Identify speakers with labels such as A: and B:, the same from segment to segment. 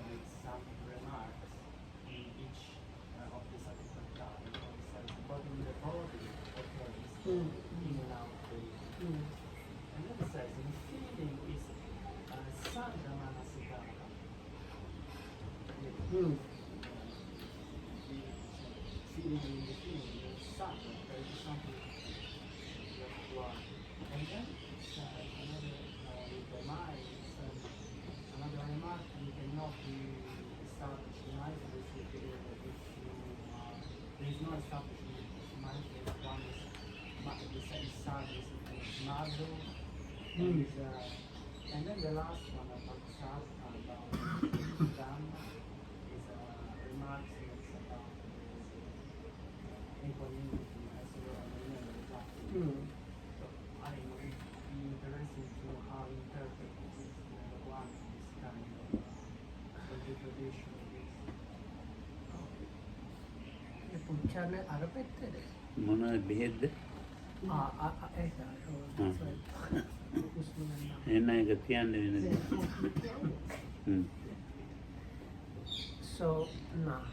A: make some remarks in each of the Satipatthana. According to the body occurs in and out breathing. And then it says, the feeling is Anapanasati-2023. Feeling in the feeling, the Sada, there is something that you are. And then another with the mind, another remark, you cannot be established in mindfulness if you there is no establishment of mindfulness. One is the same sadness is Mado, and then the last one about Sat, about Dhamma, is a remark that's about equanimity, as well as So I would be interested to know how to interpret this one, this kind of interpretation of this.
B: පුච්චන්නේ අර පැත්තේද?
C: මොනවද බෙහෙත්ද?
B: ඒක.
C: එන්න එක තියන්න වෙනද?
B: So nah.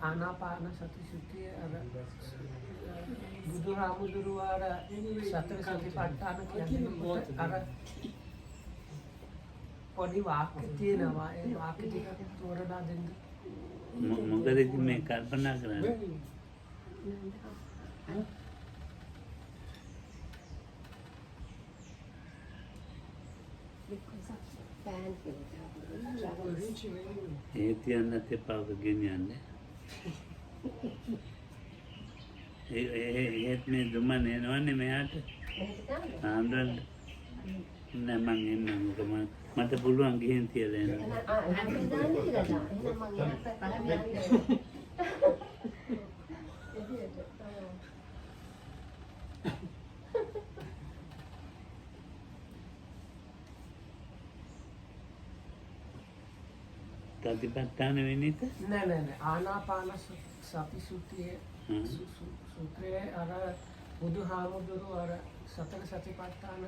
B: Anapanasati සුත්තිය අර බුදුහාමුදුරුවෝ අර සතර සතිපට්ඨාන කියන්නේ අර පොඩි වාක්‍ය තියෙනවා. ඒ වාක්‍ය ටික තෝරලා දෙන්න.
C: මොකද ඉතින් මේ කල්පනා කරන්නේ? ඒ තියන්නත් එපා ගෙනියන්නේ. ඒත් මේ දුමන එනවන්නේ මෙයාට. ආන්දරන් නෑ මං එන්නම් මොකද මට පුළුවන් ගිහින් තියලා එන්න. Satipatthana වෙන්නේ
B: නෑ ආනාපානසති සූත්‍රයේ සූත්‍රයේ අර බුදුහාමුදුරුවෝ අර සතර සතිපට්ඨාන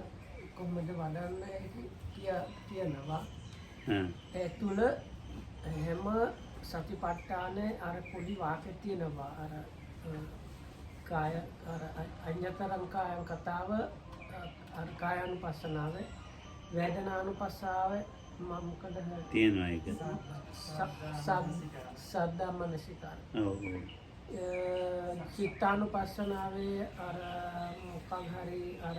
B: කොහොමද වඩන්නේ කියනවා. ඒ තුල හැම සතිපට්ඨානේ අර පොඩි වාක්‍ය තියෙනවා. අර කාය අර අඤ්ඤතරං කායං කතාව අර කායानुපස්සනාවේ වේදනානුපස්සාවේ මොකද
C: තියෙනවා ඒක.
B: සද්දා මනසිකාර.
C: ඔව්.
B: චිත්තානුපස්සනාවේ අර මොකක් හරි අර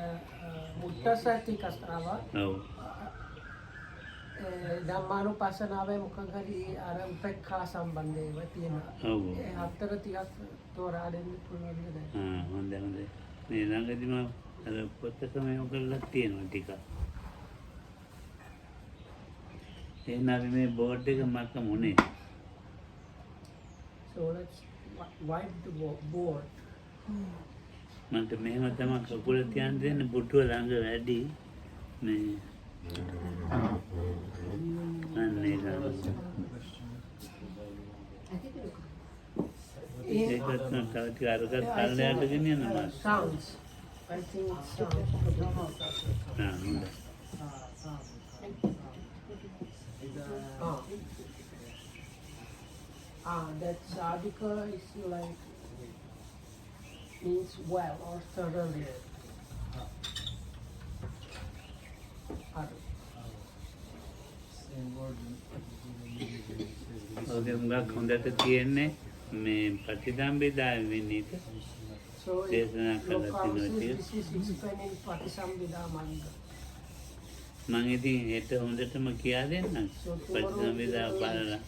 B: මුත්තසති කතාව.
C: ඔව්.
B: ධම්මානුපස්සනාවේ මොකක් හරි අර උපේක්ඛා සම්බන්ධව තියෙනවා.
C: ඔව්.
B: ඒ හතර ටිකක් තෝරා දෙන්න පුළුවන් නේද?
C: හොඳයි. මේ ළඟදිම අර පොතකම යොමු කරලා තියෙනවා ටිකක්. එහෙනම් මේ බෝඩ් එක මක මොනේ?
B: So let's wipe the board.
C: මන්ට මෙහෙම තමයි කකුල තියන්න දෙන්න පුටුව ළඟ වැඩි මේ අනේ ඒකත් තව ටික අරකට පල්ලයට ගෙනියනවා.
B: Sounds. I think it sounds.
C: හොඳයි.
B: That sadhika is like means well or thoroughly.
C: ඔගේ මුගක් හොඳට තියෙන්නේ මේ ප්‍රතිසම්පදාය වෙන්නේ.
B: So
C: දේශනා කළා තියෙනවා.
B: this is explaining Pratisambhida Manga.
C: මම ඉතින් හෙට හොඳටම කියා දෙන්නම්. ප්‍රතිසම්පදාය බලලා.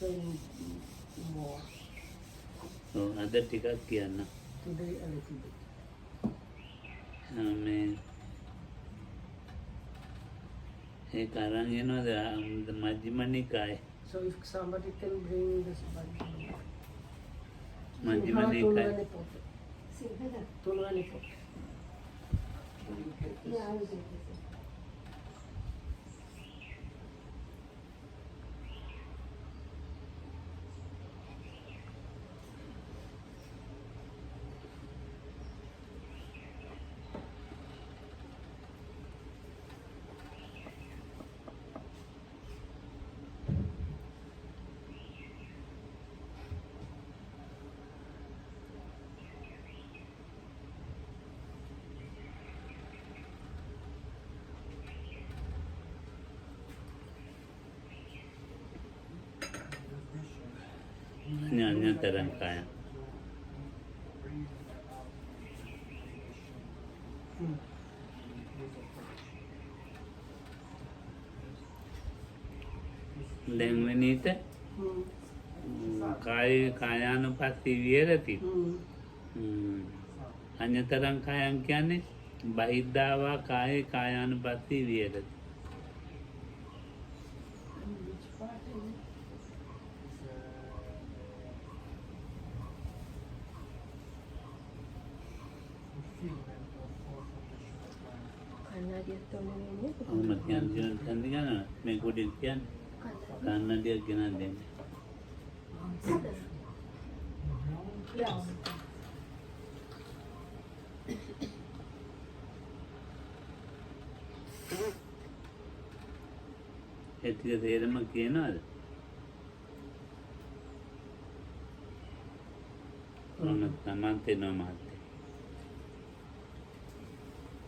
C: ඔව් අද ටිකක් කියන්න.
B: Today a little bit.
C: මේ ඒක අරන් එනවාද මජ්ක්‍ධිම නිකායේ?
B: So if somebody can bring this Bible.
C: මජ්ක්‍ධිම නිකායේ.
B: Tulani pot.
D: Yeah, I will do this.
C: Anyatarang kaya. දැන් වෙනීත කාය කායානුපස්සී විහෙරති. අඤ්ඤතරං කායං කියන්නේ බහිද්ධාවා කායේ කායානුපස්සී විහෙරති.
B: Which part is it?
C: ඔන්න කියන්නේ තන්දි ගන්න මේ කොටින් කියන්නේ කන්නඩියක් ගෙනත් දෙන්න. ඒ ටික තේරෙම කියනවාද? ඔන්න තමන්ට එනවා මහත්තයා.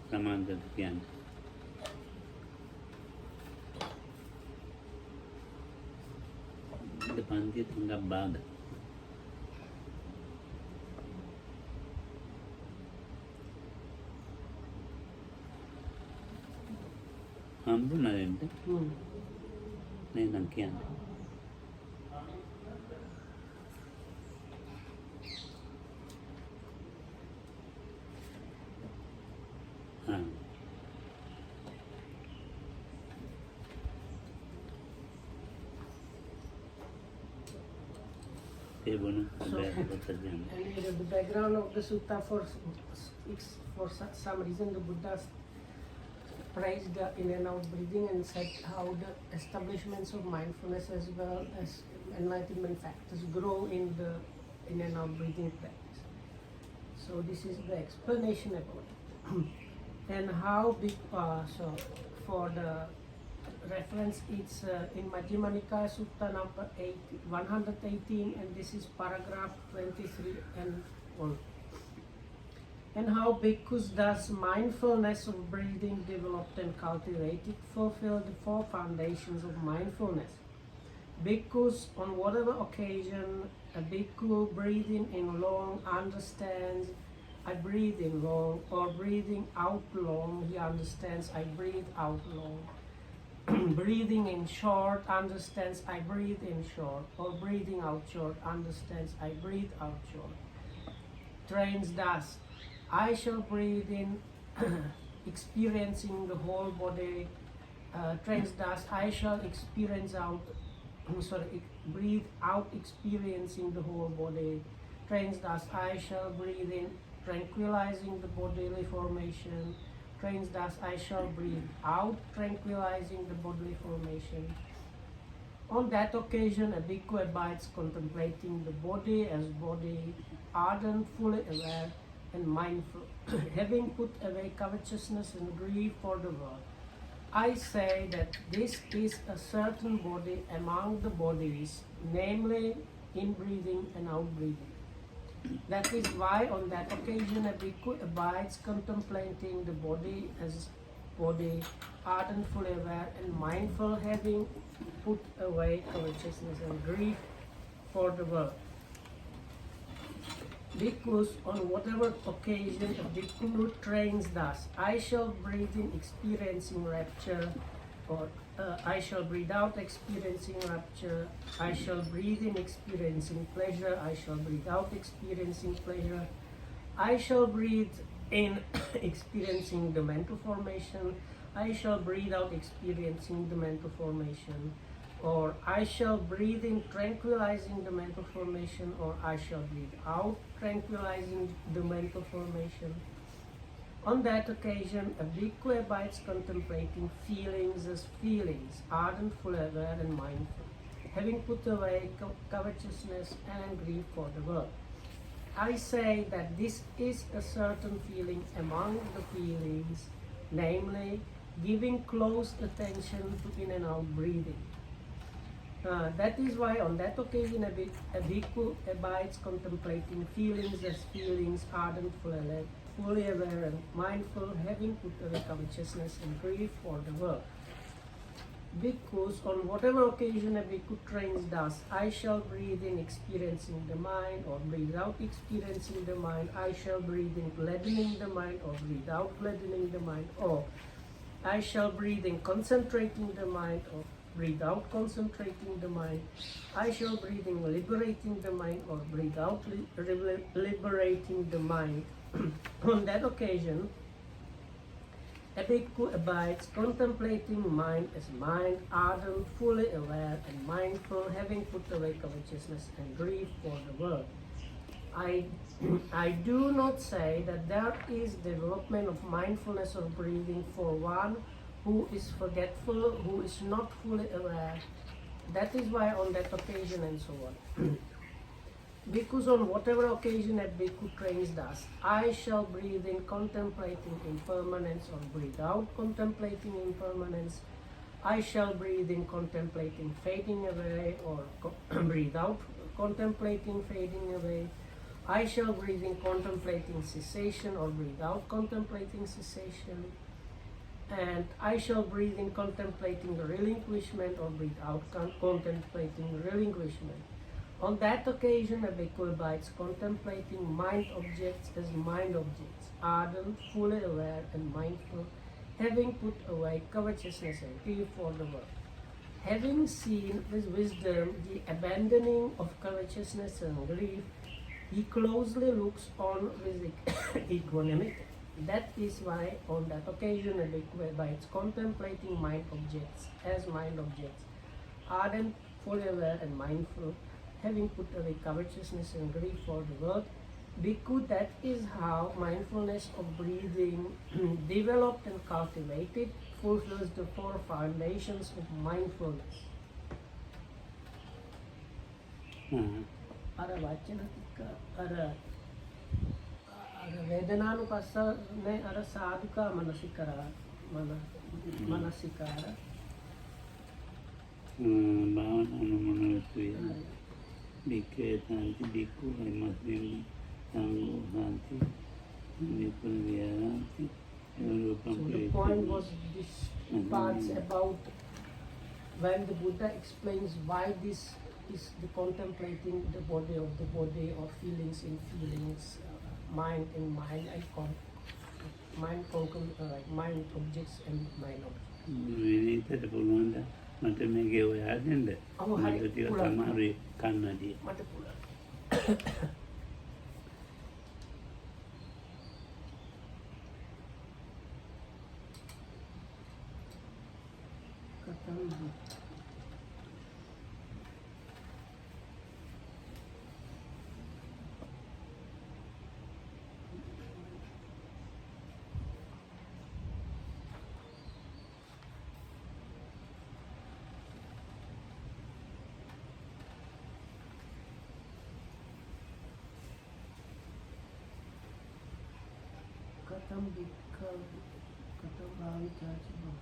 C: තමන්ට කියන්නේ panti tanggap baga. Hambuna rin ito. Ngayon ang kiyan.
B: So, the background of the sutta for some reason the Buddha praised the in and out breathing and said how the establishments of mindfulness as well as enlightenment factors grow in the in and out breathing practice. So this is the explanation about it. And how big, so for the reference, it's in Majjhima Nikaya Sutta number 118, and this is paragraph 23 and 1. And how bhikkhus thus mindfulness of breathing developed and cultivated fulfill the four foundations of mindfulness. Bhikkhus, on whatever occasion a bhikkhu breathing in long understands I breathe in long, or breathing out long, he understands I breathe out long. Breathing in short understands I breathe in short, or breathing out short understands I breathe out short. Trains thus, I shall breathe in experiencing the whole body. Trains thus, I shall experience out, breathe out experiencing the whole body. Trains thus, I shall breathe in tranquilizing the bodily formation. Trains thus, I shall breathe out, tranquilizing the bodily formation. On that occasion, a bhikkhu abides contemplating the body as body, ardent, fully aware, and mindful, having put away covetousness and grief for the world. I say that this is a certain body among the bodies, namely in-breathing and out-breathing. That is why on that occasion a bhikkhu abides contemplating the body as body, ardent, fully aware, and mindful, having put away covetousness and grief for the world. Bhikkhus, on whatever occasion a bhikkhu trains thus, I shall breathe in experiencing rapture, or I shall breathe out experiencing rapture, I shall breathe in experiencing pleasure, I shall breathe out experiencing pleasure, I shall breathe in experiencing the mental formation, I shall breathe out experiencing the mental formation, or I shall breathe in tranquilizing the mental formation, or I shall breathe out tranquilizing the mental formation. On that occasion, a bhikkhu abides contemplating feelings as feelings, ardent, full aware, and mindful, having put away covetousness and grief for the world. I say that this is a certain feeling among the feelings, namely, giving close attention to in and out breathing. That is why on that occasion a bhikkhu abides contemplating feelings as feelings, ardent, fully aware and mindful, having put away covetousness and grief for the world. Bhikkhus, on whatever occasion a bhikkhu trains thus, I shall breathe in experiencing the mind, or breathe out experiencing the mind, I shall breathe in gladdening the mind, or breathe out gladdening the mind, or I shall breathe in concentrating the mind, or breathe out concentrating the mind, I shall breathe in liberating the mind, or breathe out liberating the mind. On that occasion, a bhikkhu abides contemplating mind as mind, ardent, fully aware and mindful, having put away covetousness and grief for the world. I do not say that there is development of mindfulness or breathing for one who is forgetful, who is not fully aware. That is why on that occasion and so on. Because on whatever occasion a bhikkhu trains thus, I shall breathe in contemplating impermanence, or breathe out contemplating impermanence. I shall breathe in contemplating fading away, or breathe out contemplating fading away. I shall breathe in contemplating cessation, or breathe out contemplating cessation. And I shall breathe in contemplating relinquishment, or breathe out contemplating relinquishment. On that occasion, a bhikkhu abides contemplating mind objects as mind objects, ardent, fully aware and mindful, having put away covetousness and grief for the world. Having seen with wisdom the abandoning of covetousness and grief, he closely looks on with equanimity. That is why on that occasion a bhikkhu abides contemplating mind objects as mind objects, ardent, fully aware and mindful, having put away covetousness and grief for the world. Bhikkhu, that is how mindfulness of breathing, developed and cultivated, fulfills the four foundations of mindfulness. අර වචන ටික අර වේදනානුපස්සනේ අර සාදුකා මනසිකරා මනසිකාර
C: භාවනානුමනෝතුය බික්කේ තන්ති බික්කු මස්මින් සංඝෝහාන්ති නිපුණ්‍යාන්ති.
B: So the point was this parts about when the Buddha explains why this is the contemplating the body of the body, or feelings in feelings, mind in mind, and mind objects and mind objects.
C: විනීතට පුළුවන්ද මට මේකේ ඔයා දෙන්න? මට ටිකක් අමාරුයි කන්නදී.
B: මට පුළුවන්. Katam bhavi chachibam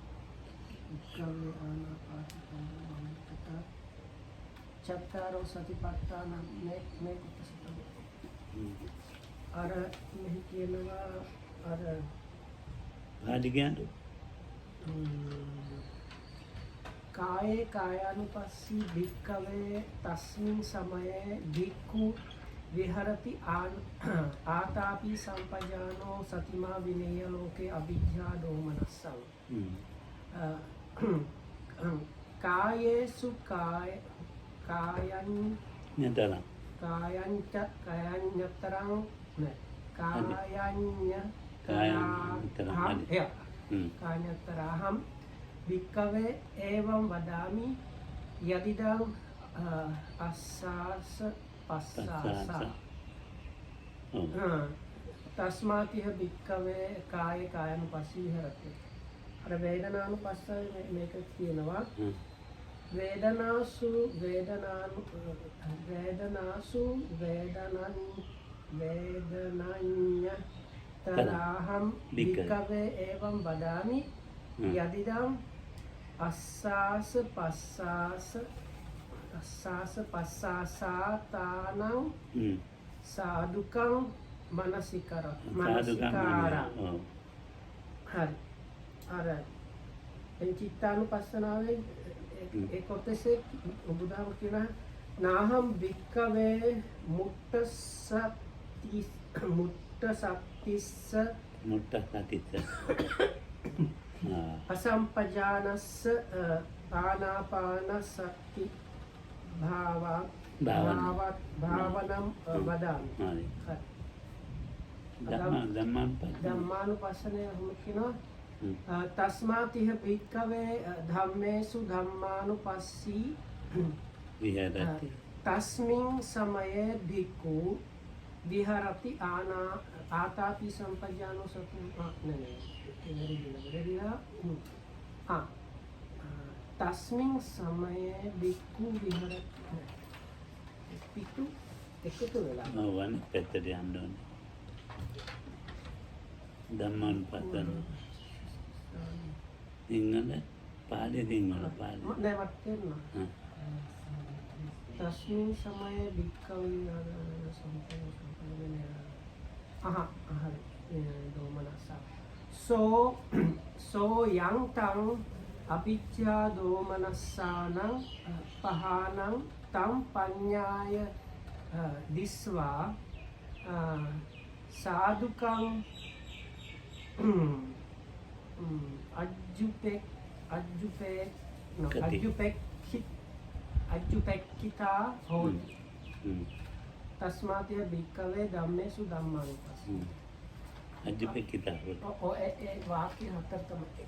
B: vikkave anapanasati-2023 chattaro satipatthana මේ කුප්පසතම අර මෙහි කියනවා අර
C: පාඩි කියන්න
B: කායේ කායානුපස්සී භික්ඛවේ තස්මින් සමයේ භික්ඛු විහරති ආතාපි සම්පජානෝ සතිමා විනේය ලෝකේ අවිජ්ජා දෝමනස්සං. කායේසු කායං
C: නතරං
B: කායංච කායඤ්ඤතරං කායඤ්ඤතරහම් භික්ඛවේ එවං වදාමි යදිදං අස්සාස පස්සාසා තස්මාතිහ භික්ඛවේ කාය කායනුපස්සී විහෙරති. අර වේදනානුපස්සය මේක කියනවා වේදනාසු වේදනඤ්ඤ තරහම් භික්ඛවේ එවං වදාමි යදිදං අස්සාස පස්සාසාතානං සාදුකං මනසිකාරං. හරි. අර දැන් චිත්තානුපස්සනාවේ ඒ කොටසේ බුදුදහම කියනවා නාහම් වික්කවේ මුට්ටසත්තිස්ස අසම්පජානස්ස ආනාපානසති භාවනම් වදාමි. ධම්මානුපස්සනය කියනවා තස්මාතිහ භික්ඛවේ ධම්මේසු ධම්මානුපස්සී
C: විහෙරති.
B: තස්මින් සමයේ භික්ඛු විහරති ආතාපි සම්පජානෝ සතු තස්මින් සමයේ භික්ඛු විහරති පිටු එකතු වෙලා
C: නෝවන් පැත්තට යන්න ඕනේ. ධම්මානුපස්සන සිංහල පාලි සිංහල පාලි
B: නෑ මට තේරෙනවා. තස්මින් සමයේ භික්ඛු දෝමනස්සා සෝ යං තං අවිච්ඡා දෝමනස්සානං පහානං තම් පඤ්ඤාය දිස්වා සාදුකං අජ්ජුපෙක්ඛිතා හෝති. තස්මාතිය භික්ඛවේ ධම්මේසු ධම්මානුපස්සී.
C: අජ්ජුපෙක්ඛිතා හෝති.
B: ඒ වාක්‍ය හතර තමයි.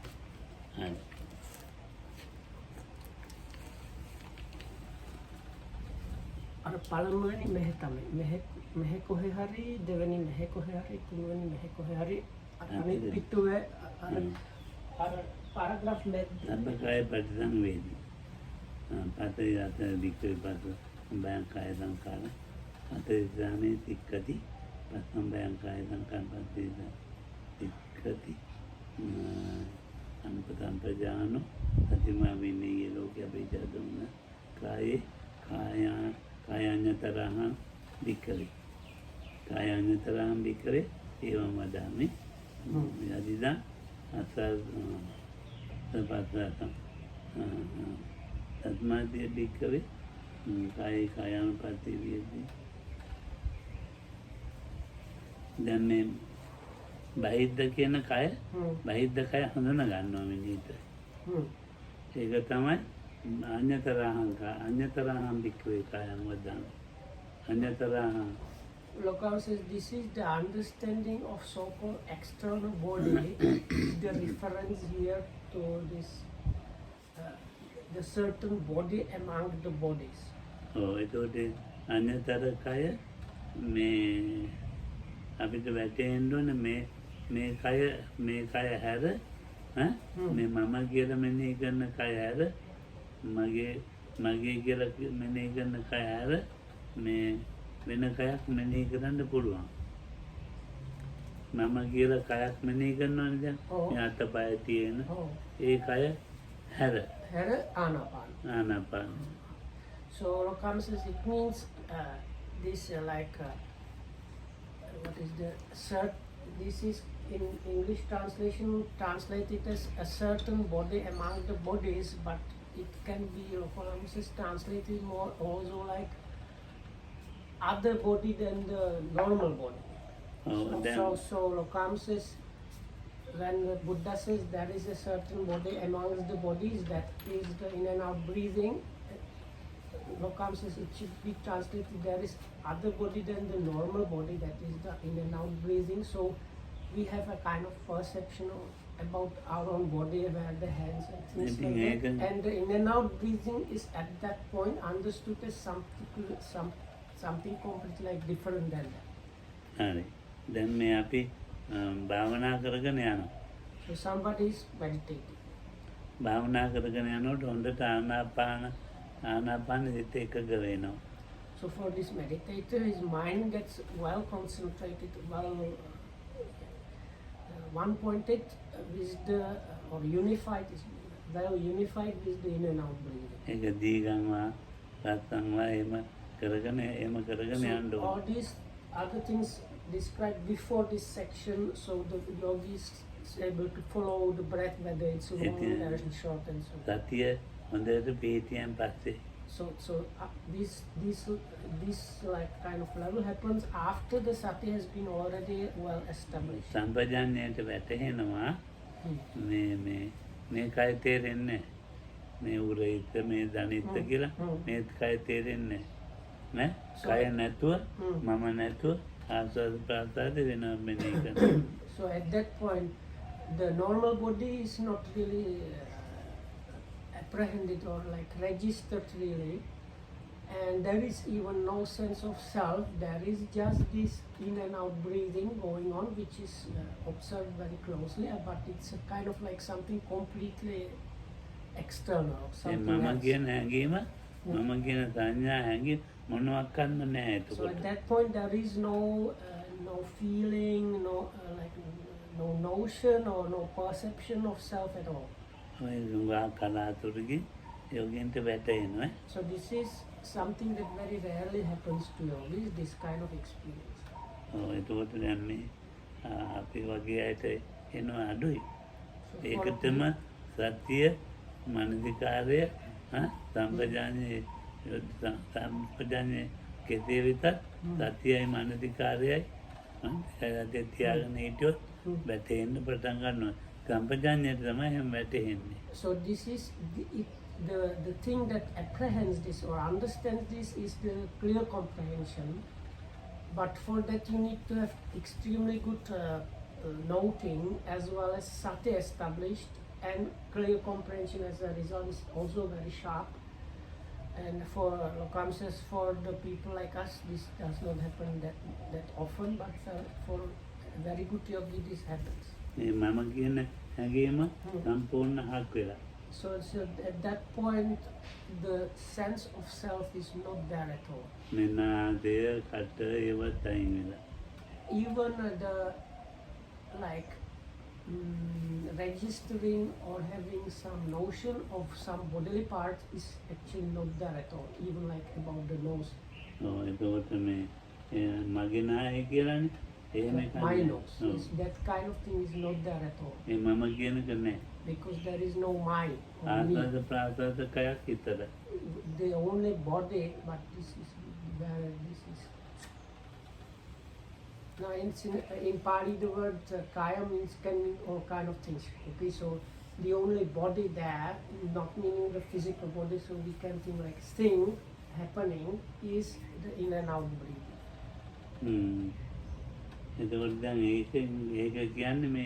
C: හරි.
B: අර පළමුවෙනි මෙහෙ තමයි. මෙහෙ කොහේ හරි දෙවෙනි මෙහෙ කොහේ හරි තුන්වෙනි මෙහෙ කොහේ හරි අනිත් පිටුවේ අර පාරග්‍රාෆ්
C: සබ්බකාය පටිසංවේදී. පතේ යත වික්‍රේ පත බයං කාය සංකාර පතේ ඥානේ තික්කති පස්සම් බයං කාය සංකාර පතේ තික්කති අනුපතං ප්‍රජානෝ සතිමා විනීය ලෝකේ අභිජාතුන කායේ කායඤ්ඤතරං වික්‍රේ කායඤ්ඤතරං වික්‍රේ ඒවම වදාමි. යදිදා අසල් සපතසම් තස්මාතිය භික්ඛවේ කායානුපස්සී විහෙරති. දැන් මේ බහිද්ද කියන කය බහිද්ද කය හඳුනා ගන්නවා මිනිහට. ඒක තමයි අඤ්ඤතරං භික්ඛවේ කායං වදාමි. අඤ්ඤතරං
B: Lokam says this is the understanding of so-called external body. The reference here to this the certain body among the bodies.
C: ඒතකොට අඤ්ඤතර කය මේ අපිට වැටෙන්න ඕනේ මේ කය හැර මේ මම කියලා මෙනෙහි කරන කය හැර මගේ කියලා මෙනෙහි කරන කය හැර මේ වෙන කයක් මෙනෙහි කරන්න පුළුවන්. මම කියලා කයක් මෙනෙහි කරනවනේ දැන් මේ අතපය තියෙන ඒ කය හැර ආනාපාන.
B: So Lokam says it means this what is the this is in English translation translated as a certain body among the bodies, but it can be Lokam says translated more also like other body than the normal body. So Lokam says when the Buddha says there is a certain body amongst the bodies, that is the in and out breathing. Lokam says it should be translated there is other body than the normal body, that is the in and out breathing. So we have a kind of perception about our own body, where the hands and things like that. And the in and out breathing is at that point understood as something completely like different than that.
C: හරි. දැන් මේ අපි භාවනා කරගෙන යනවා.
B: So somebody is meditating.
C: භාවනා කරගෙන යනකොට හොඳට ආනාපාන හිත එකග වෙනවා.
B: So for this meditator, his mind gets well concentrated, one pointed with the or unified, is well unified with the in and out breathing.
C: ඒක දීගන්වා රත්ත්‍ංවා එහෙම කරගෙන යන්න ඕනේ.
B: All these other things described before this section, so the yogis it's able to follow the breath, whether it's long or short and so on.
C: සතිය හොඳට පිහිටියන් පස්සේ
B: So this like kind of level happens after the sati has been already well established.
C: සම්පජාඤ්ඤයට වැටහෙනවා මේ කය තේරෙන්නේ මේ උරහිත මේ දනිත කියලා මේ කය තේරෙන්නේ නේ කය නැතුව මම නැතුව ආස්වාද ප්‍රාසාද වෙනවා මෙනේ කරනවා.
B: So at that point the normal body is not really apprehended or like registered really, and there is even no sense of self. There is just this in and out breathing going on, which is observed very closely, but it's a kind of like something completely external, something
C: මම
B: else.
C: කියන හැඟීම මම කියන සංඥා හැඟීම මොනවත්ක්ම නැහැ
B: So at
C: එතකොට.
B: that point there is no feeling, no no notion or no perception of self at all.
C: ඔය ගා කලාතුරකින් යෝගින්ට වැටෙනවා.
B: So this is something that very rarely happens to yogis, this kind of experience.
C: එතකොට දැන් මේ අපි වගේ අයට එනවා අඩුයි.
B: So
C: ඒකටම සතිය මනසිකාරය සම්පජාඤ්ඤය කෙසේ වෙතත් සතියයි මනසිකාරයයි ඒකත් තියාගෙන හිටියොත් වැටෙන්න පටන් ගන්නවා. සම්පජාඤ්ඤයට තමයි එහෙම වැටෙන්නේ.
B: So this is the thing that apprehends this or understands this is the clear comprehension. But for that you need to have extremely good noting as well as sati established, and clear comprehension as a result is also very sharp. And for Lokam for the people like us, this does not happen that often, but for a very good yogi this happens.
C: මේ මම කියන හැඟීම සම්පූර්ණ හක් වෙලා.
B: So at that point the sense of self is not there at all.
C: මේ නාදය කට ඒවත් අයින් වෙලා.
B: Even the like registering or having some notion of some bodily part is actually not there at all, even like about the nose.
C: එතකොට මේ මගේ නාය කියලානේ එහෙම එකක්
B: My
C: නෑ.
B: nose, that kind of thing is not there at all,
C: ඒ මම කියනක නෑ.
B: because there is no mind or me.
C: ආස්වාද ප්‍රාසාද කයක් විතර.
B: The only body, but this is where this is. Now in Pali the word kaya means can mean all kind of things. Okay, so the only body there, not meaning the physical body, so we can think like thing happening is the in and out breathing.
C: එතකොට දැන් ඒක කියන්නේ මේ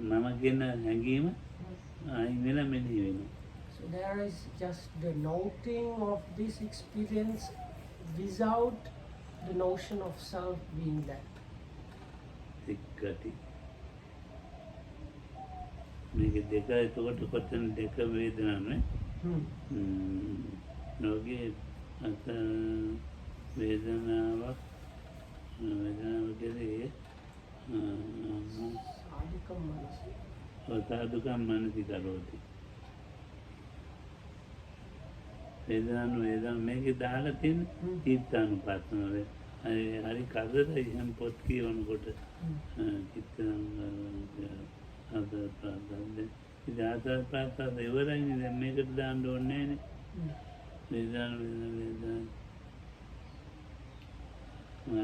C: මම කියන හැඟීම අයින් වෙලා මෙනෙහි වෙනවා.
B: So there is just the noting of this experience without the notion of self being there.
C: සික්කටි මේක දෙක එතකොට කොතන දෙක වේදනානේ නෝගේ අත වේදනාවක් කෙරේ
B: Sadhikam manasi.
C: සාදුකම් මනසි කරෝති. වේදනා මේක දාලා තියෙන චිත්තානුපස්සනාව. හරි කවදද එහෙම පොත් කියවනකොට චිත්තානුපස්සනාව ඉතින් ආසාද ප්‍රාසාද ඉවරයිනේ. දැන් මේකට දාන්න ඕනේ නෑනේ. වේදනා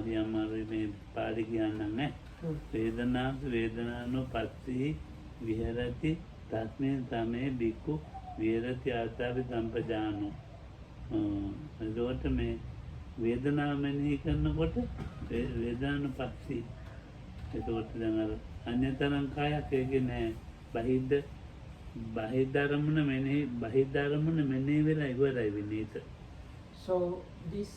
C: හරි අමාරුයි මේ පාඩි කියන්නම් නේ. වේදනානුපස්සී විහෙරති තස්මින් සමේ බික්ඛු විහෙරති ආසාවි සම්පජානෝ. එතකොට මේ වේදනාව මෙනෙහි කරනකොට වේදනානුපස්සී. එතකොට දැන් අර අන්‍යතරං කායක් ඒකේ නෑ. බාහිර අරමුණ මෙනෙහි වෙලා ඉවරයි වෙන්නේ.
B: So this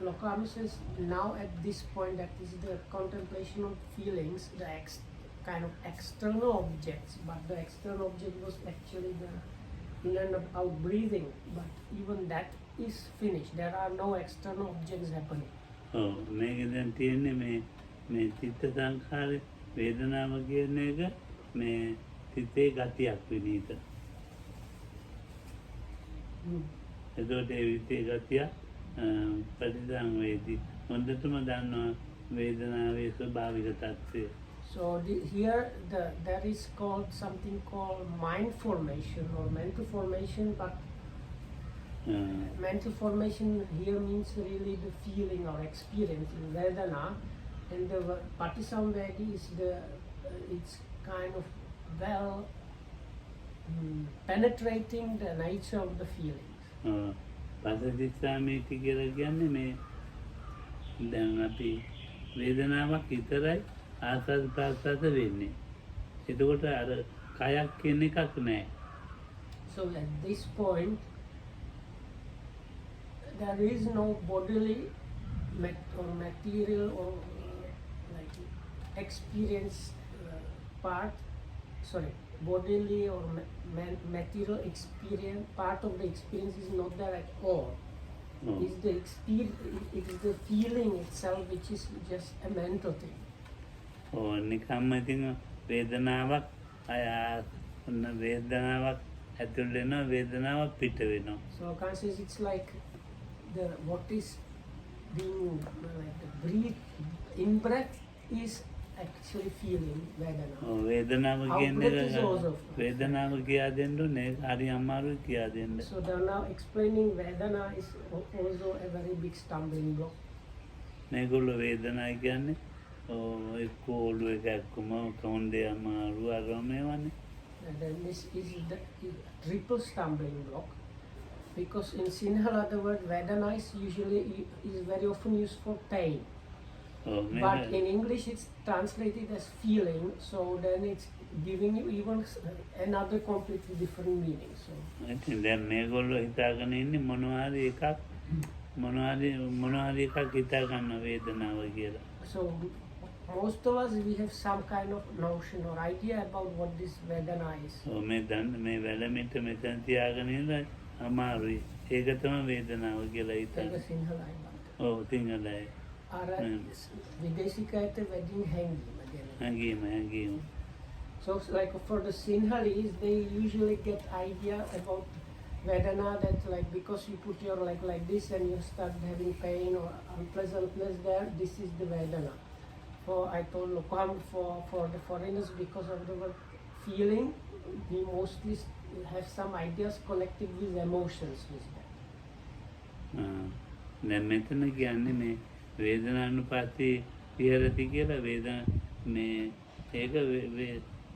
B: Lokam says now at this point that is the contemplation of feelings, the kind of external objects, but the external object was actually the in and out breathing, but even that is finished. There are no external objects happening.
C: මේක දැන් තියෙන්නේ මේ චිත්ත සංඛාරේ වේදනාව කියන එක මේ සිතේ ගතියක් විදිහට. එතකොට ඒ විදිහේ ගතිය පරිසංවේදී හොඳටම දන්නවා වේදනාවේ ස්වභාවික තත්ත්වය.
B: So here there is called something called mind formation or mental formation, but mental formation here means really the feeling or experience in Vedana, and the Patisamvedi is it's kind of well penetrating the nature of the feelings.
C: පසදිස්සාමීති කියලා කියන්නේ මේ දැන් අපි වේදනාවක් විතරයි ආස්වාද ප්‍රාසාද වෙන්නේ. එතකොට අර කයක් කියන එකක් නැහැ.
B: So at this point there is no bodily or material or like experience part, bodily or material experience, part of the experience is not there at all. It's the experience, it is the feeling itself which is just a mental thing.
C: නිකම්ම ඉතින් වේදනාවක් වේදනාවක් ඇතුල් වෙනවා වේදනාවක් පිට වෙනවා.
B: So conscious, it's like what is being like the breathe in breath is actually feeling Vedana.
C: වේදනාව කියන්නේ
B: Out-breath is also.
C: වේදනාව කියා දෙන්න ඕනේ. හරි අමාරුයි කියා දෙන්න.
B: So they're now explaining Vedana is also a very big stumbling block.
C: මේගොල්ලෝ වේදනායි කියන්නේ එක්ක ඔළුව එකක්කම කවුන්දේ අමාරු අරම මේවනේ.
B: And then this is the triple stumbling block, because in Sinhala the word Vedana is very often used for pain. But in English it's translated as feeling, so then it's giving you even another completely different meaning. So
C: දැන් මේගොල්ලෝ හිතාගෙන ඉන්නේ මොනවාරි එකක් හිතා ගන්න වේදනාව කියලා.
B: So most of us, we have some kind of notion or idea about what this Vedana is.
C: මේ වැලමිට මෙතන තියාගෙන ඉඳලා අමාරුයි. ඒක තමයි වේදනාව කියලා හිතන්නේ.
B: ඒක සිංහලයි බං.
C: ඔව් සිංහලයි.
B: අර විදේශිකයට වැඩින් හැංගීම. So like for the Sinhalese, they usually get idea about Vedana that like because you put your leg like this and you start having pain or unpleasantness there, this is the Vedana. I told Lokam for the foreigners, because of the word feeling, we mostly have some ideas connected with emotions with that.
C: දැන් මෙතන කියන්නේ මේ වේදනානුපස්සී විහෙරති කියලා වේදනා මේ ඒක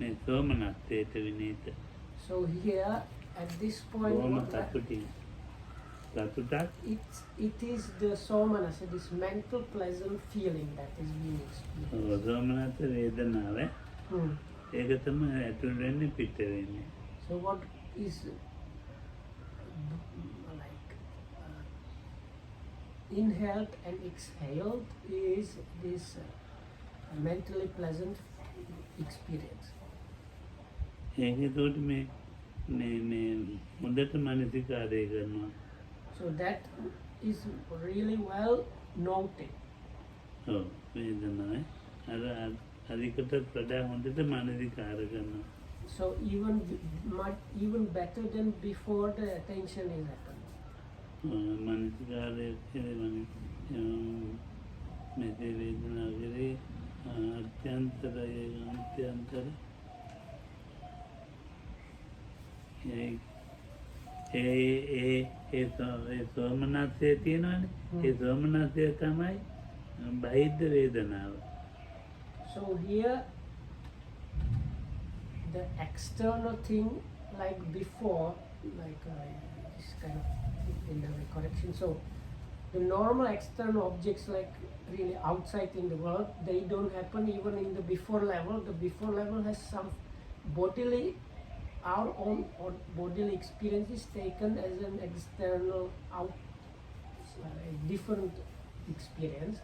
C: මේ සෝමනස්සයට විනීත.
B: So here at this point it is the somanasa, this mental pleasant feeling that is being experienced.
C: සෝමනස්ස වේදනාව ඒක තමයි ඇතුල් වෙන්නේ පිට වෙන්නේ.
B: So what is like inhaled and exhaled is this mentally pleasant experience.
C: ඒක ඒකට මේ හොඳට මානසිකාරය කරනවා.
B: So that is really well noted.
C: වේදනාව අධිකට වඩා හොඳට මානසිකාර කරනවා.
B: So even better than before the attention is happening.
C: මානසිකාරය කියන්නේ මේ වේදනාව කරේ අත්‍යන්තර ඒ සෝමනස්සය තියෙනවානේ. ඒ සෝමනස්සය තමයි බහිද්ධ වේදනාව.
B: So here the external thing, like before, like this kind of in the correction. So the normal external objects, like really outside in the world, they don't happen even in the before level. The before level has some bodily, our own bodily experience is taken as an external different experience.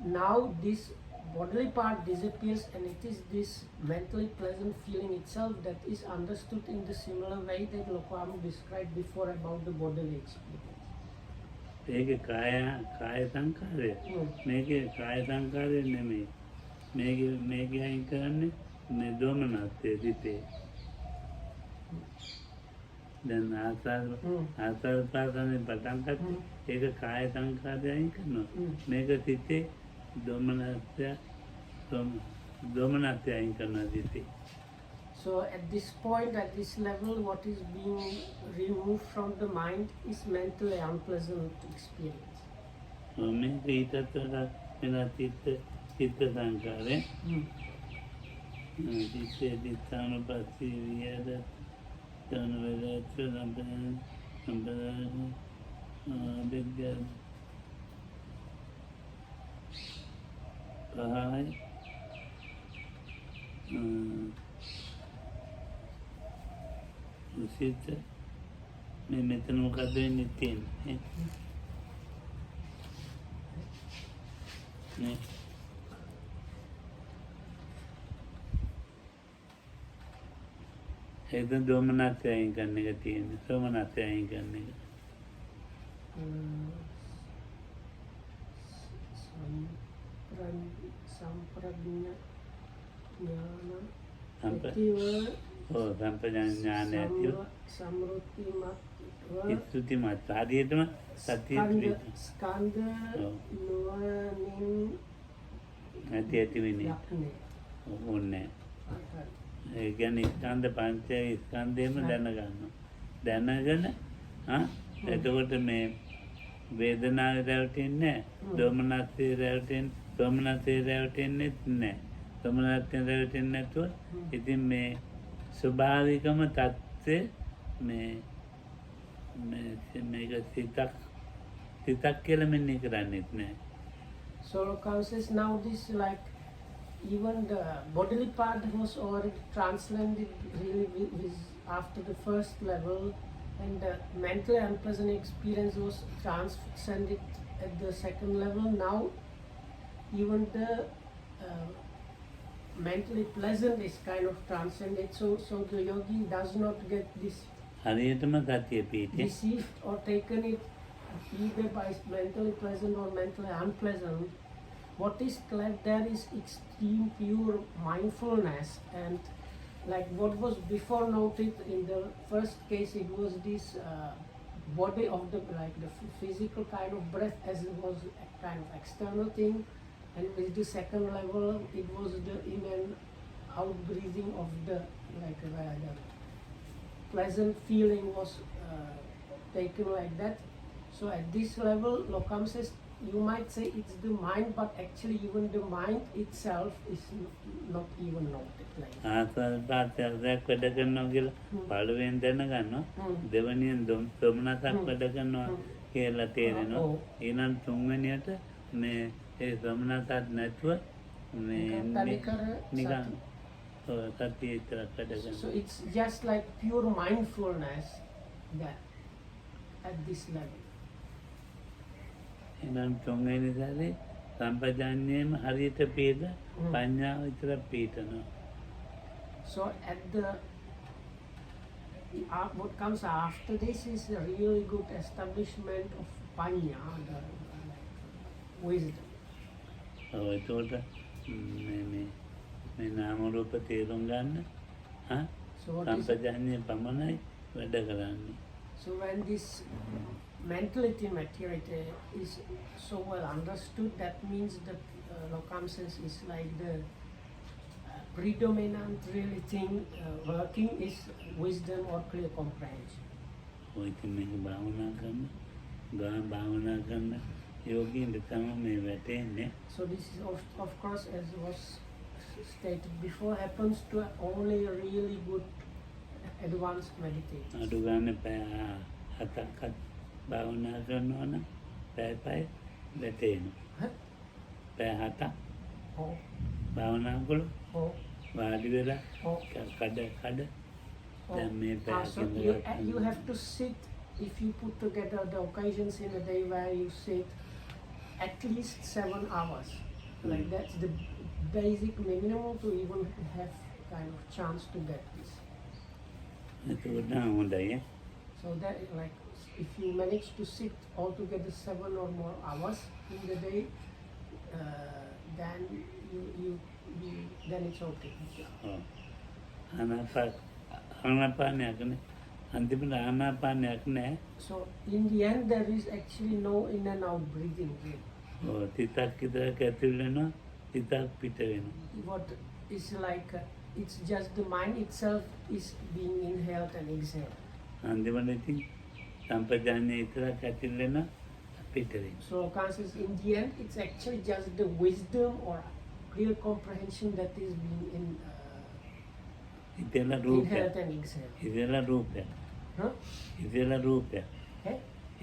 B: Now this bodily part disappears and it is this mentally pleasant feeling itself that is understood in the similar way that Lokam described before about the bodily experience.
C: ඒක කාය සංකාරය. මේකේ කාය සංකාරය නෙමෙයි. මේකේ අයින් කරන්නේ මේ දෝමනස්සේ දිතේ. දැන් ආසාර පාසනේ පටන් ගන්න ඒක කාය සංකාරය අයින් කරනවා. මේක සිතේ දෝමනස්ය දොමනස්ය අයින් කරනවා දිටි.
B: So at this point, at this level, what is being removed from the mind is mentally unpleasant experience.
C: මේක ඊටත් වඩා වෙනත් චිත්ත සංකාරය. චිත්තේ දිත්තානුපස්සී විහෙරති තනවලච්ච සම්පදාන විද්‍යා පහයි සිත මේ මෙතන මොකද වෙන්නේ තියෙන්නේ නේ ඒක දොමනස්ය අයින් කරන එක තියෙන්නේ සෝමනස්ය අයින් කරන එක
B: Samprajna jnana
C: සම්පජාඥාන ඇතිව
B: samrutimat
C: ඉස්තුතිමත් ආදියටම සතිය
B: skanda nuwanin
C: ඇති වෙන්නේ ඕනේ ඒ කියන්නේ ස්කන්ධ පංචය ස්කන්ධයම දැනගෙන එතකොට මේ වේදනාව රැවටෙන්නේ දොමනස්සේ රැවටෙන්නේ නැහැ දොමනස්සේ රැවටෙන්නේ නැතුව ඉතින් මේ ස්වභාවිකම තත්ත්වය මේක සිතක් කියලා මෙන්නේ කරන්නේත් නැහැ.
B: So conscious now this like even the bodily part was already transcended really after the first level, and the mentally unpleasant experience was transcended at the second level. Now even the mentally pleasant is kind of transcended, so the yogi does not get this
C: හරියටම සතිය පිහිටේ
B: deceived or taken it either by mentally pleasant or mentally unpleasant. What is left there is extreme pure mindfulness, and like what was before noted in the first case, it was this body of the like the physical kind of breath as it was a kind of external thing, and with the second level it was the in and out breathing of the like the pleasant feeling was taken like that. So at this level, Lokam says, you might say it's the mind, but actually even the mind itself is not even noted. Like
C: ආස්වාද ප්‍රාත්‍යයක් වැඩ කරනවා කියලා පළවෙන් දැනගන්නවා දෙවෙනියෙන් සොමනසක් වැඩ කරනවා කියලා තේරෙනවා ඊළඟ තුන්වෙනියට මේ ඒ සොමනසක් නැතුව මේ නිකන් සතිය විතරක් වැඩ කරනවා.
B: So it's just like pure mindfulness that at this level.
C: ඊළඟ තුන්වෙනි සැරේ සම්පජාඤ්ඤයම හරියට පිළිද පඤ්ඤාව විතරක් පිළිතනවා.
B: So at the what comes after this is a really good establishment of panya, the wisdom.
C: ඒතකොට මේ නාම රූප තේරුම් ගන්න සම්පජාඤ්ඤය පමණයි වැඩ කරන්නේ.
B: So when this mentality maturity is so well understood, that means that Lokam says is like the predominant really thing working is wisdom or clear comprehension.
C: ඉතින් මේක භාවනා කරන යෝගීන්ට තමයි මේ වැටෙන්නේ.
B: So this is of course, as was stated before, happens to only a really good advanced meditators.
C: අඩු ගන්න පැය 7ක් භාවනා කරනවා නම් පැය වැටෙනවා. පැය 7ක් භාවනා කළොත් වාඩි වෙලා කඩ දැන් මේ පැය
B: So you have to sit, if you put together the occasions in a day where you sit at least 7 hours. Like that's the basic minimum to even have kind of chance to get this. So that like if you manage to sit altogether 7 or more hours in the day, then you then it's okay.
C: ආනාපානයක් නේ අන්තිමට ආනාපානයක් නැහැ.
B: So in the end there is actually no in and out breathing really.
C: තිතක් විතරක් ඇතුල් වෙනවා සිතක් පිට වෙනවා.
B: What is like, it's just the mind itself is being inhaled and exhaled.
C: අන්තිමට ඉතින් සම්පජාඤ්ඤය විතරක් ඇතිල් වෙනවා පිට වෙනවා.
B: So conscious in the end, it's actually just the wisdom or real comprehension that is being
C: ඉතල රූපය.
B: inhaled and exhaled.
C: ඉතල රූපය.
B: Huh?
C: ඉතල රූපය.
B: Okay?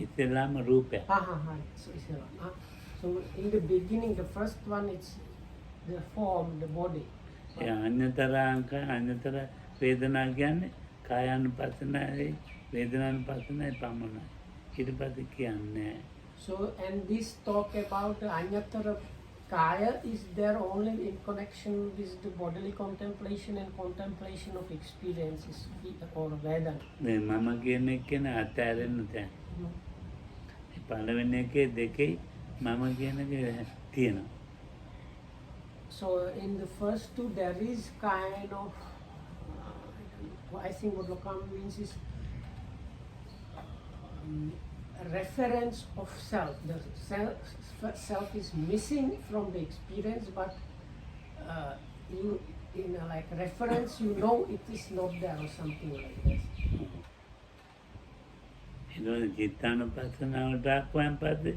C: ඉතලම රූපය.
B: So in the beginning, the first one, it's the form, the body.
C: ඒ අඤ්ඤතර අංක අඤ්ඤතර වේදනා කියන්නේ කායානුපස්සනාවේ වේදනානුපස්සනාවේ පමණයි. ඊට පස්සේ කියන්නේ
B: So, and this talk about the Anyatara Kaya is there only in connection with the bodily contemplation and contemplation of experiences or Vedana.
C: මේ මම කියන එක කියන අතෑරෙන්න තැන. පළවෙනි එකේ දෙකේ මම කියන එක තියෙනවා.
B: So in the first two there is kind of, I think what Lokam means is reference of self. The self is missing from the experience, but you in a like reference, you know it is not there or something like that.
C: ඒකෝනේ චිත්තානුපස්සනාවට ආපුවම පස්සේ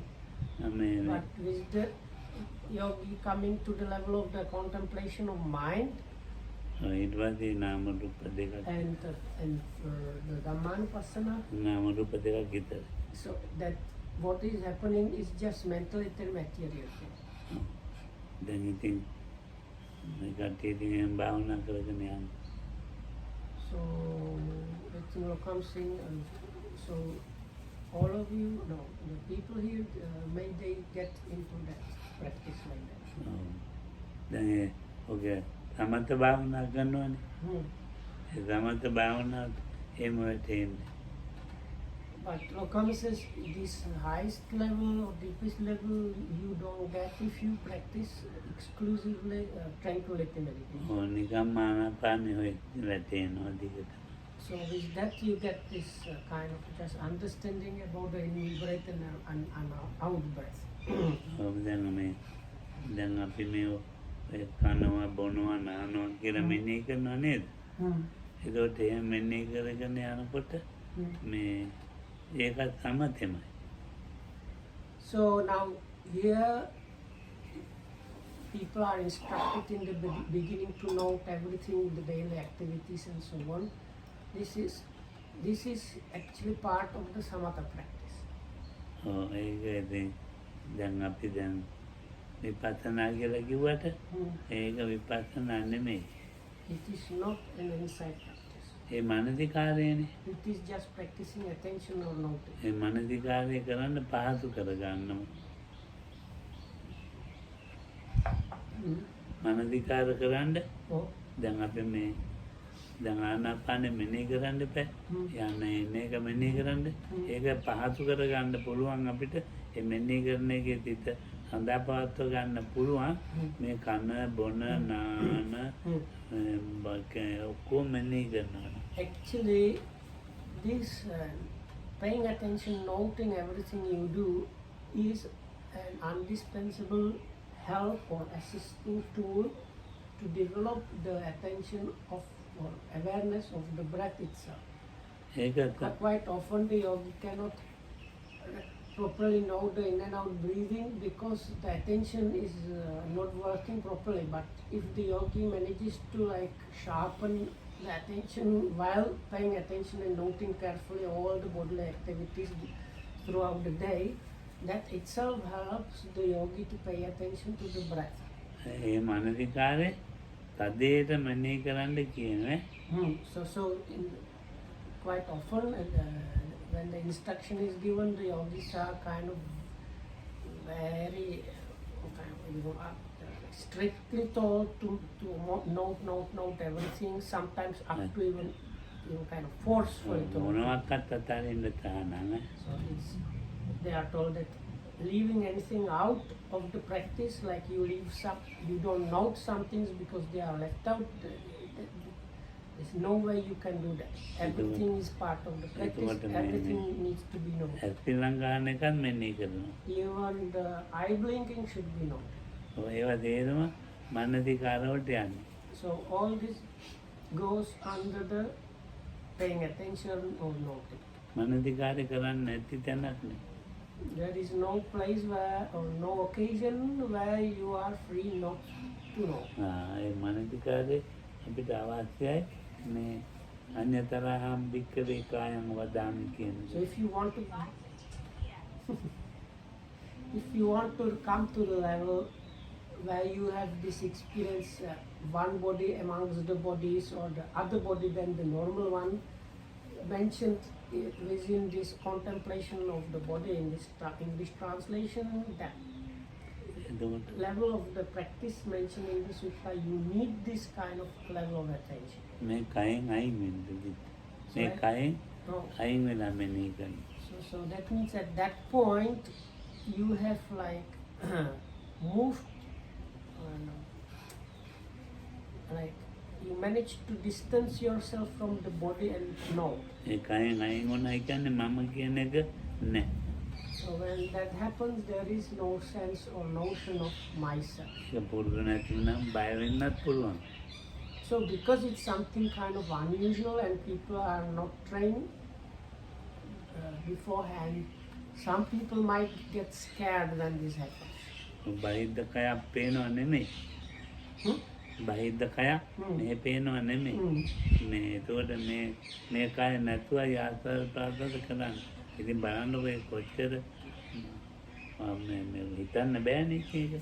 C: මේ
B: But with the yogi coming to the level of the contemplation of mind
C: ඊට පස්සේ නාම රූප දෙකක්
B: and the Dhammanupassana,
C: නාම රූප දෙකක් විතර.
B: so that what is happening is just mental and material.
C: දැන් ඉතින් මේ කට්ටිය ඉතින් භාවනා කරගෙන යනවා.
B: So it's Lokam saying, so all of you, no, the people here, may they get into that practice like that.
C: දැන් ඔගේ සමත භාවනා කරනවනේ. ඒ සමත භාවනාව එහෙම වෙන්නේ.
B: But Lokam says this highest level or deepest level you don't get if you practice exclusively tranquility meditation.
C: නිකම්ම ආනාපානෙ හොය වැටෙනවා දිගට.
B: So with that you get this kind of just understanding about the in breath and out breath.
C: දැන් දැන් අපි මේ ඔය කනවා බොනවා නානවා කියලා මෙනෙහි කරනවා නේද? ඒකට එහෙම මෙනෙහි කරගෙන යනකොට මේ ඒකත් සමතෙමයි.
B: So now here people are instructed in the beginning to note everything, the daily activities and so on. This is actually part of the samatha practice.
C: ඒක ඉතින් දැන් අපි දැන් විපස්සනා කියලා කිව්වට ඒක විපස්සනා නෙමෙයි.
B: It is not an insight practice.
C: A මානසිකාරයනේ.
B: It is just practicing attention or noting.
C: ඒ මානසිකාරය කරන්න පහසු කරගන්නවා. මානසිකාර කරන්න දැන් අපි මේ දැන් ආනාපානෙ මෙනෙහි කරන්න එපා. යන්න එන එක මෙනෙහි කරන්න. ඒක පහසු කරගන්න පුළුවන් අපිට. ඒ මෙනෙහි කරන එකේ තිත හඳා පවත්ව ගන්න පුළුවන්. මේ කන බොන නාන ඔක්කොම මෙනෙහි කරනවා.
B: Actually, this paying attention, noting everything you do is an indispensable help or assisting tool to develop the attention of or awareness of the breath itself. Quite often the yogi cannot properly know the in and out breathing because the attention is not working properly. But if the yogi manages to like sharpen the attention while paying attention and noting carefully all the bodily activities throughout the day, that itself helps the yogi to pay attention to the breath.
C: ඒ මානසිකාරේ තදේට මෙනෙහි කරන්න කියනවා.
B: So quite often when the instruction is given, the yogis are kind of very strictly told to note everything, sometimes up to even kind of forcefully told.
C: මොනවාක්වත් අතාරින්න තහනම්.
B: So they are told that leaving anything out of the practice, like you don't note some things because they are left out. There's no way you can do that. Everything is part of the practice. Everything needs to be noted.
C: ඇස් පිල්ලම් ගන්න එකත් මෙනෙහි කරනවා.
B: Even the eye blinking should be noted.
C: ඒවා තේරම මනසිකාරවලට යන්නේ.
B: So all this goes under the paying attention or noting.
C: මනසිකාරය කරන්නේ නැති තැනක් නේ.
B: There is no place where or no occasion where you are free not to know.
C: ඒ මනසිකාරය අපිට අවශ්‍යයි මේ අඤ්ඤතරහම් භික්ඛවේ කායං වදාමි කියන.
B: So if you want to come to the level where you have this experience, one body amongst the bodies or the other body than the normal one, mentioned within this contemplation of the body in this English translation, that
C: එතකොට
B: level of the practice mentioned in the sutta, you need this kind of level of attention.
C: මේ කයෙන් අයින් වෙන්න මේ කයෙන්
B: No.
C: අයින් වෙලා මෙනෙහි කරන්න.
B: So that means at that point you have like moved, like you managed to distance yourself from the body and know.
C: ඒ කයෙන් අයින් වුණා කියන්නේ මම කියන එක නැහැ.
B: So when that happens, there is no sense or notion of myself.
C: ඒක පුරුදු නැති නම් බය වෙන්නත් පුළුවන්.
B: So because it's something kind of unusual and people are not trained beforehand, some people might get scared when this happens.
C: බහිද්ද කයක් පේනව නෙමෙයි. බහිද්ද කයක් මේ පේනව නෙමෙයි. මේ ඒතකොට මේ කය නැතුව ආස්වාද ප්‍රාර්ථනා කරන්න. ඉතින් බලන්නකො ඒ කොච්චර මේ හිතන්න බෑනේ ඒක.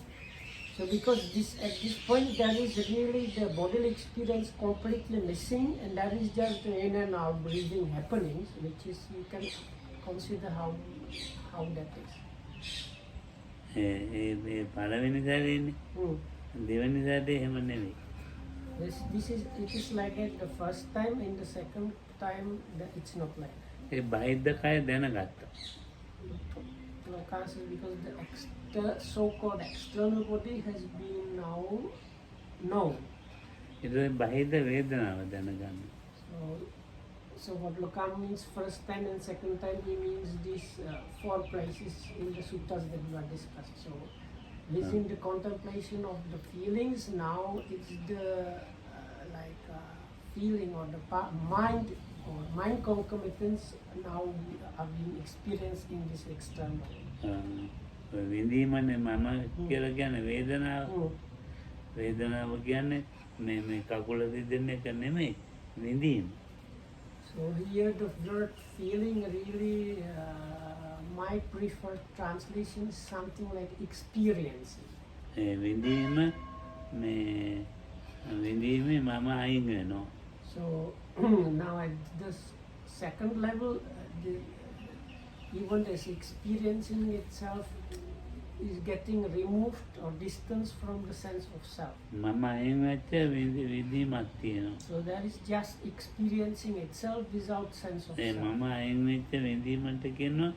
B: So because at this point there is really the bodily experience completely missing, and there is just the in and out breathing happenings, which is you can consider how that is.
C: ඒ පළවෙනි සැරේනේ. දෙවෙනි සැරේ එහෙම නෙමෙයි.
B: It is like at the first time, in the second time that it's not like that.
C: ඒ බහිද්ද කය දැනගත්තා.
B: Because the so-called external body has been now known.
C: ඒක බහිද්ද වේදනාව දැනගන්න.
B: So what Lokam means first time and second time, he means these 4 places in the suttas that we are discussed. So within the contemplation of the feelings, now it's the feeling or the mind or mind concomitants now are being experienced in this external.
C: විඳීමනේ මම කියලා කියන්නේ වේදනාව. වේදනාව කියන්නේ මේ කකුල රිදෙන එක නෙමෙයි විඳීම.
B: So here the word feeling really, my preferred translation is something like experiencing.
C: විඳීම මේ විඳීමේ මම අයින් වෙනවා.
B: So now at this second level, even this experiencing itself is getting removed or distanced from the sense of self.
C: මම අයින් වෙච්ච විඳීමක් තියෙනවා.
B: So there is just experiencing itself without sense of
C: A
B: self.
C: මම අයින් වෙච්ච විඳීමට කියනවා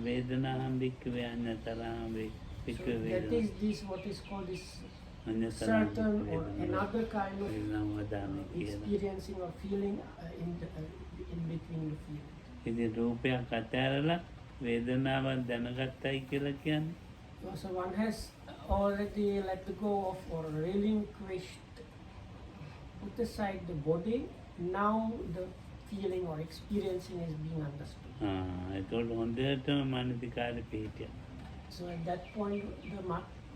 C: වේදනාහම් භික්ඛවේ අඤ්ඤතරහම්
B: So
C: භික්ඛවේ
B: that is this what is called this certain or another kind of experiencing or feeling in between the feeling.
C: ඉතින් රූපයක් අතහැරලා වේදනාවක් දැනගත්තයි කියලා කියන්නේ.
B: So one has already let go of or relinquished, put aside the body. Now the feeling or experiencing is being understood.
C: ඒතකොට හොඳටම මානසිකාරේ පිහිටියා.
B: So at that point, the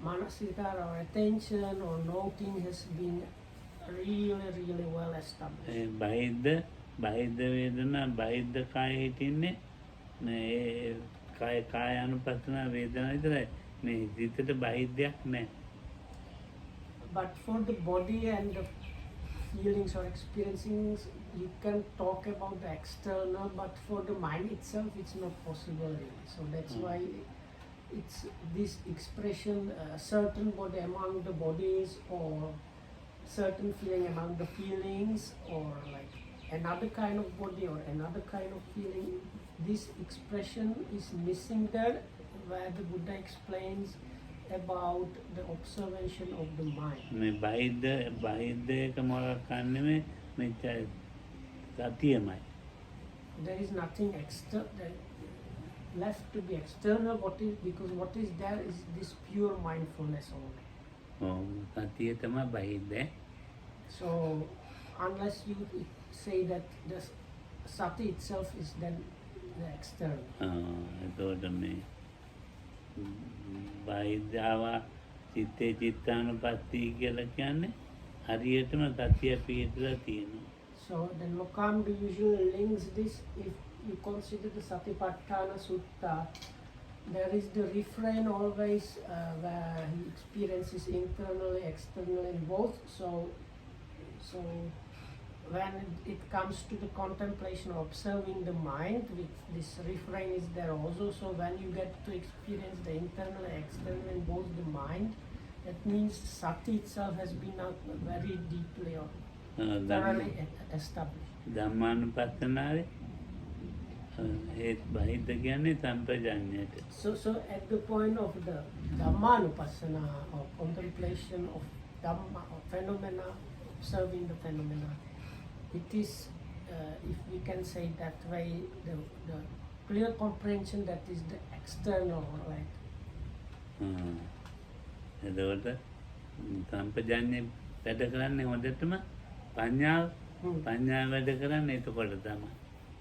B: manasikara or attention or noting has been really well established.
C: බහිද්ද වේදනා බහිද්ද කාය හිටින්නේ මේ කාය අනුපස්සනා වේදනා විතරයි. මේ හිතට බහිද්දයක් නැහැ.
B: But for the body and the feelings or experiencings, you can talk about the external, but for the mind itself, it's not possible really. So that's why it's this expression, certain body among the bodies or certain feeling among the feelings, or like another kind of body or another kind of feeling, this expression is missing there, where the Buddha explains about the observation of the mind.
C: මේ බහිද්ද එක මොකක් කන්නේ මේ සතියමයි.
B: There is nothing extra. left to be external, because what is there is this pure mindfulness only.
C: සතිය තමයි බහිද්ද.
B: So unless you say that the sati itself is then the external.
C: එතකොට මේ බහිද්දාව චිත්තේ චිත්තානුපස්සී කියලා කියන්නේ හරියටම සතිය පිහිටලා තියෙනවා.
B: So then Lokam usually links this. If you consider the Satipatthana Sutta, there is the refrain always where he experiences internally, externally, in both. So when it comes to the contemplation of observing the mind, this refrain is there also. So when you get to experience the internal and external in both the mind, that means sati itself has been very deeply or thoroughly established.
C: ධම්මානුපස්සනාවේ ඒත් බහිද්ද කියන්නේ සම්පජාඤ්ඤයට.
B: So at the point of the Dhammanupassana or contemplation of Dhamma or phenomena, observing the phenomena, it is, if we can say that way, the clear comprehension that is the external, right?
C: එතකොට සම්පජාඤ්ඤය වැඩ කරන්නේ හොඳටම පඤ්ඤාව වැඩ කරන්නේ එතකොට තමයි.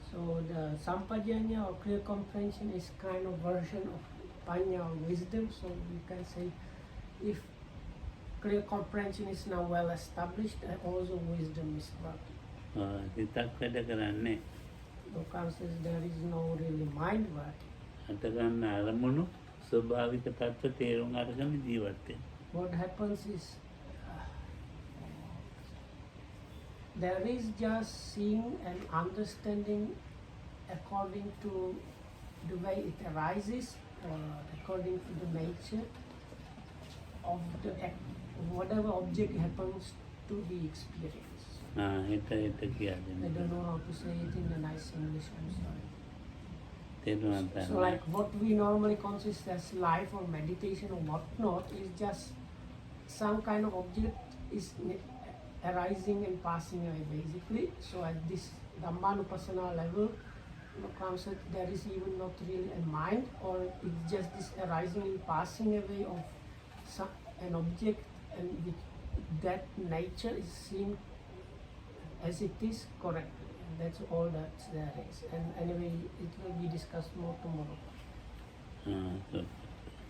B: So the sampajanya or clear comprehension is kind of version of panya or wisdom. So you can say if clear comprehension is now well established, also wisdom is working.
C: සිතක් වැඩ කරන්නේ.
B: Lokam says there is no really mind working.
C: අතගන්න අරමුණු ස්වභාවික තත්ත්ව තේරුම් අරගෙන ජීවත් වෙන්න.
B: What happens is there is just seeing and understanding according to the way it arises, according to the nature of the whatever object happens to be experienced.
C: හිත කියලා
B: I
C: දෙන්න.
B: don't know how to say it in a nice English, I'm sorry.
C: තේරුම්
B: So like what we normally consider as life or meditation or whatnot is just some kind of object is arising and passing away basically. So at this Dhammanupassana level, concept there is even not really a mind, or it's just this arising and passing away of an object, and with that nature is seen as it is correct. That's all that there is. And anyway, it will be discussed more tomorrow.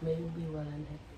B: May you be well and happy.